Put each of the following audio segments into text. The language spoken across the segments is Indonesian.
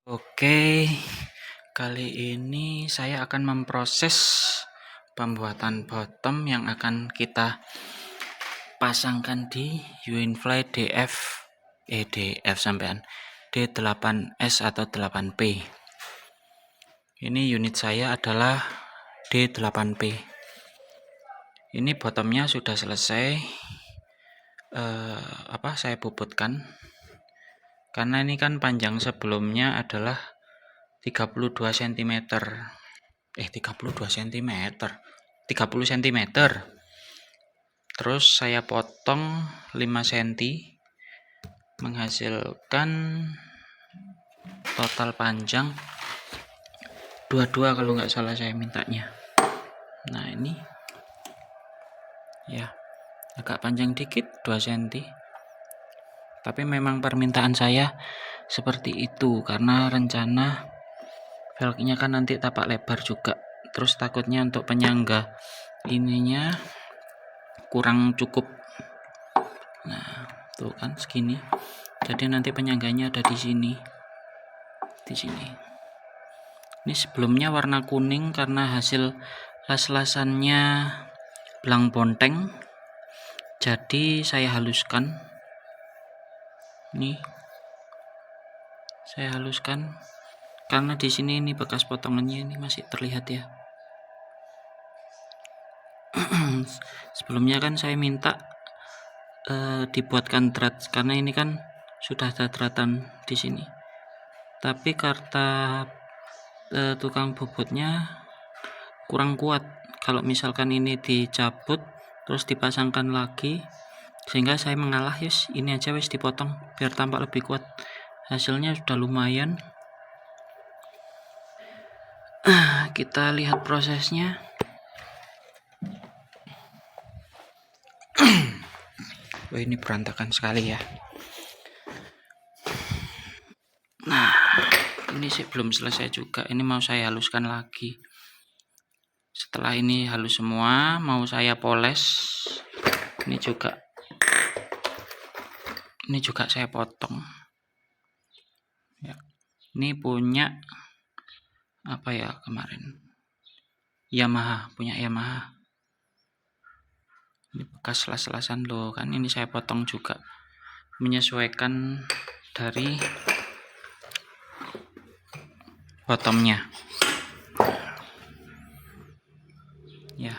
Oke, kali ini saya akan memproses pembuatan bottom yang akan kita pasangkan di Uinfly DF sampean D8S atau 8P. Ini unit saya adalah D8P. Ini bottomnya sudah selesai. Saya bubutkan. Karena ini kan panjang sebelumnya adalah 32 cm. 30 cm. Terus saya potong 5 cm menghasilkan total panjang 22 kalau nggak salah saya mintanya. Nah, ini ya agak panjang dikit 2 cm. Tapi memang permintaan saya seperti itu karena rencana velgnya kan nanti tapak lebar juga. Terus takutnya untuk penyangga ininya kurang cukup. Nah, tuh kan segini. Jadi nanti penyangganya ada di sini. Di sini. Ini sebelumnya warna kuning karena hasil las-lasannya belang bonteng. Jadi saya haluskan. Nih. Saya haluskan karena di sini ini bekas potongannya ini masih terlihat ya. Sebelumnya kan saya minta dibuatkan thread karena ini kan sudah ada threadan di sini. Tapi kata tukang bobotnya kurang kuat. Kalau misalkan ini dicabut terus dipasangkan lagi, sehingga saya mengalah, ini aja wis dipotong biar tampak lebih kuat. Hasilnya sudah lumayan. Kita lihat prosesnya. Oh, ini berantakan sekali ya. Nah, ini sih belum selesai juga. Ini mau saya haluskan lagi. Setelah ini halus semua, mau saya poles. Ini juga saya potong. Ya. Ini punya apa ya kemarin? Punya Yamaha. Ini bekas las-lasan loh kan, ini saya potong juga menyesuaikan dari bottomnya ya.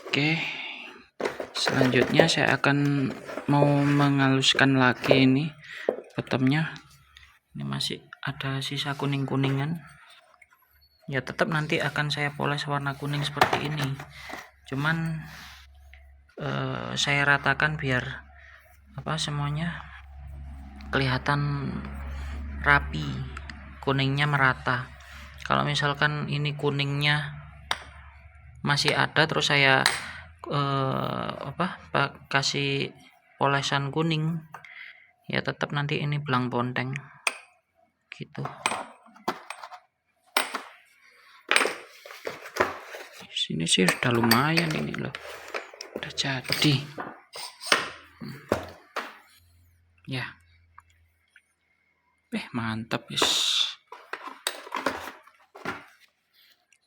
Oke, selanjutnya saya akan mau menghaluskan lagi ini bottomnya. Ini masih ada sisa kuning-kuningan ya, tetap nanti akan saya poles warna kuning seperti ini, cuman saya ratakan biar semuanya kelihatan rapi, kuningnya merata. Kalau misalkan ini kuningnya masih ada terus saya kasih polesan kuning ya, tetap nanti ini belang bonteng gitu. Sini sih sudah lumayan ini loh, udah jadi ya. Mantap guys.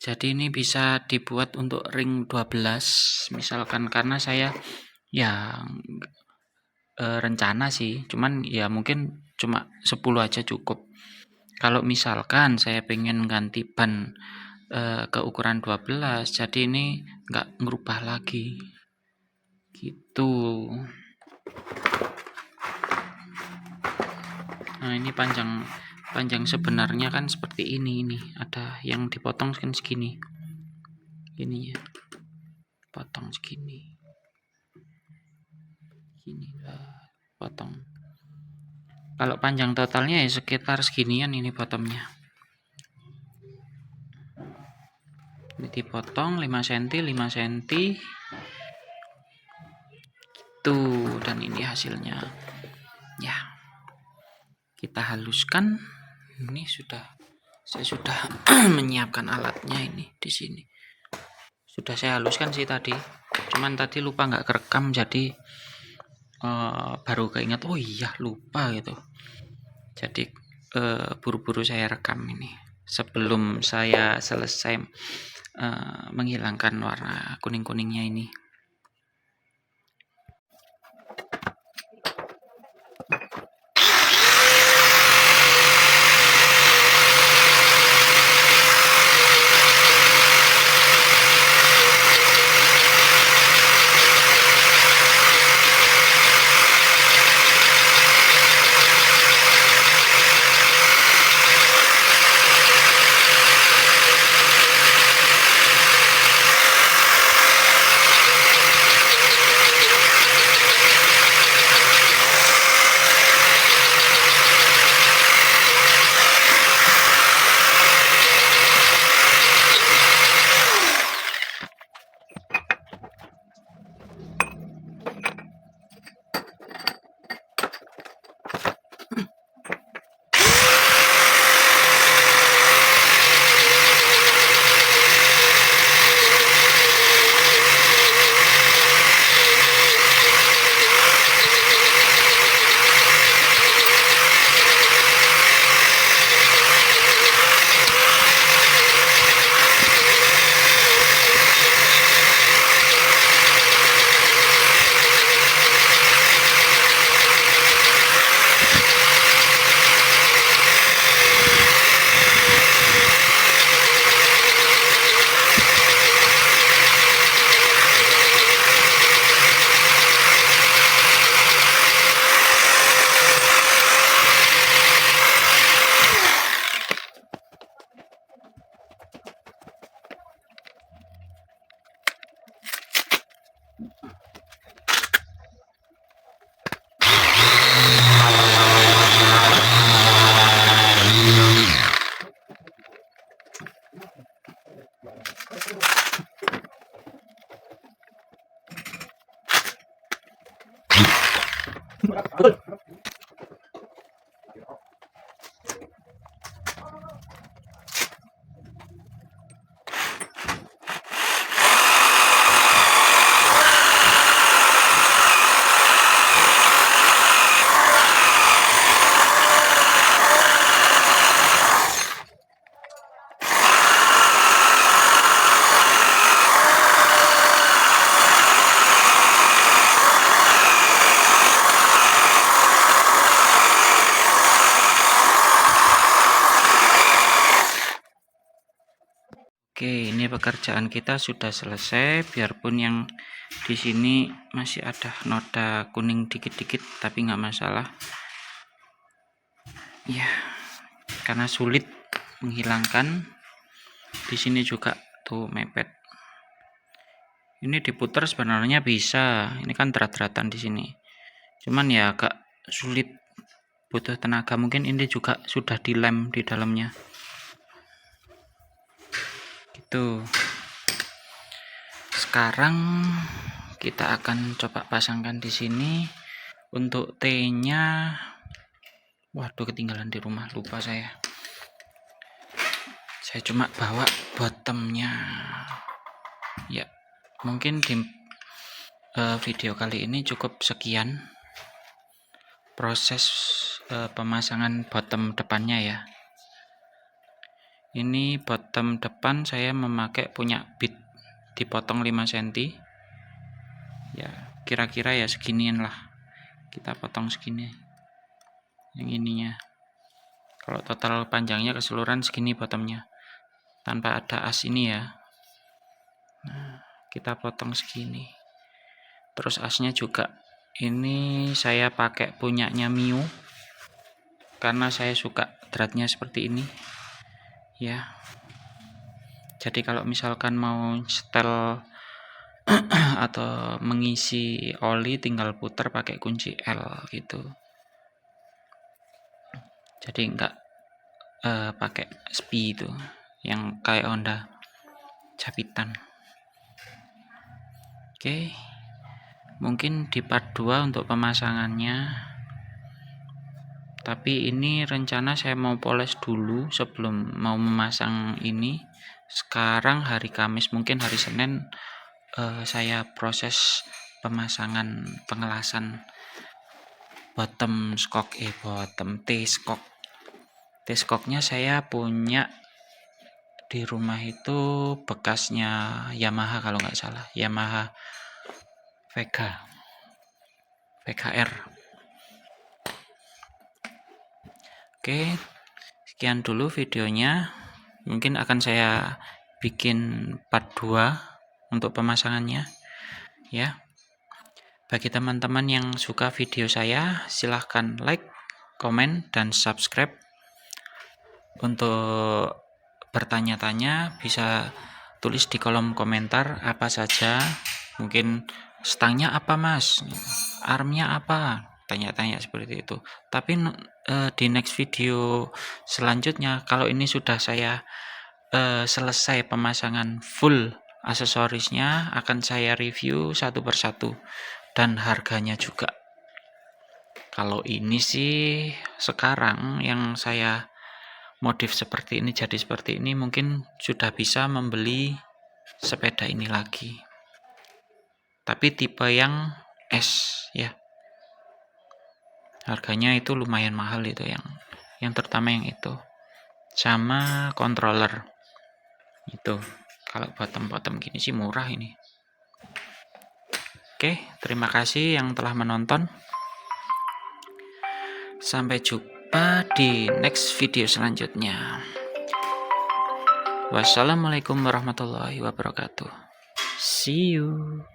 Jadi ini bisa dibuat untuk ring 12 misalkan, karena saya ya rencana sih cuman ya mungkin cuma 10 aja cukup. Kalau misalkan saya pengen ganti ban ke ukuran 12, jadi ini nggak ngerubah lagi gitu. Nah, ini panjang sebenarnya kan seperti ini ada yang dipotong kan segini, ini ya, potong segini, potong. Kalau panjang totalnya ya sekitar seginian ini bottomnya. Ini dipotong 5 cm 5 cm tuh, dan ini hasilnya ya. Kita haluskan. Ini saya sudah menyiapkan alatnya ini di sini. Sudah saya haluskan sih tadi. cuman tadi lupa nggak kerekam, jadi baru keinget, oh iya lupa gitu. Jadi buru-buru saya rekam ini sebelum saya selesai menghilangkan warna kuning-kuningnya ini. Oke, ini pekerjaan kita sudah selesai. Biarpun yang di sini masih ada noda kuning dikit-dikit, tapi nggak masalah. Ya, karena sulit menghilangkan. Di sini juga tuh mepet. Ini diputar sebenarnya bisa. Ini kan derat-deratan di sini. Cuman ya agak sulit, butuh tenaga. Mungkin ini juga sudah dilem di dalamnya. Gitu. Sekarang kita akan coba pasangkan di sini. Untuk T-nya, waduh ketinggalan di rumah, lupa saya. Saya cuma bawa bottomnya. Ya, mungkin di video kali ini cukup sekian proses pemasangan bottom depannya ya. Ini bottom depan saya memakai punya bit, dipotong 5 cm. Ya, kira-kira ya seginian lah. Kita potong segini. Yang ininya. Kalau total panjangnya keseluruhan segini bottomnya. Tanpa ada as ini ya. Nah, kita potong segini. Terus asnya juga ini saya pakai punyanya Mio. Karena saya suka dratnya seperti ini. Ya. Jadi kalau misalkan mau setel atau mengisi oli tinggal putar pakai kunci L gitu. Jadi enggak pakai spi itu yang kayak Honda japitan. Oke. Mungkin di part 2 untuk pemasangannya. Tapi ini rencana saya mau poles dulu sebelum mau memasang ini. Sekarang hari Kamis, mungkin hari Senin saya proses pemasangan pengelasan bottom T-Skoknya saya punya di rumah itu bekasnya Yamaha kalau nggak salah, Yamaha VKR. Oke, sekian dulu videonya. Mungkin akan saya bikin part 2 untuk pemasangannya ya. Bagi teman-teman yang suka video saya, silahkan like, komen, dan subscribe. Untuk bertanya-tanya bisa tulis di kolom komentar apa saja. Mungkin stangnya apa mas, armnya apa, tanya-tanya seperti itu. Tapi di next video selanjutnya, kalau ini sudah saya selesai pemasangan full aksesorisnya, akan saya review satu persatu dan harganya juga. Kalau ini sih sekarang yang saya modif seperti ini, jadi seperti ini, mungkin sudah bisa membeli sepeda ini lagi, tapi tipe yang S ya. Harganya itu lumayan mahal, itu yang terutama yang itu, sama controller itu. Kalau bottom gini sih murah ini. Oke, terima kasih yang telah menonton. Sampai jumpa di next video selanjutnya. Wassalamualaikum warahmatullahi wabarakatuh. See you.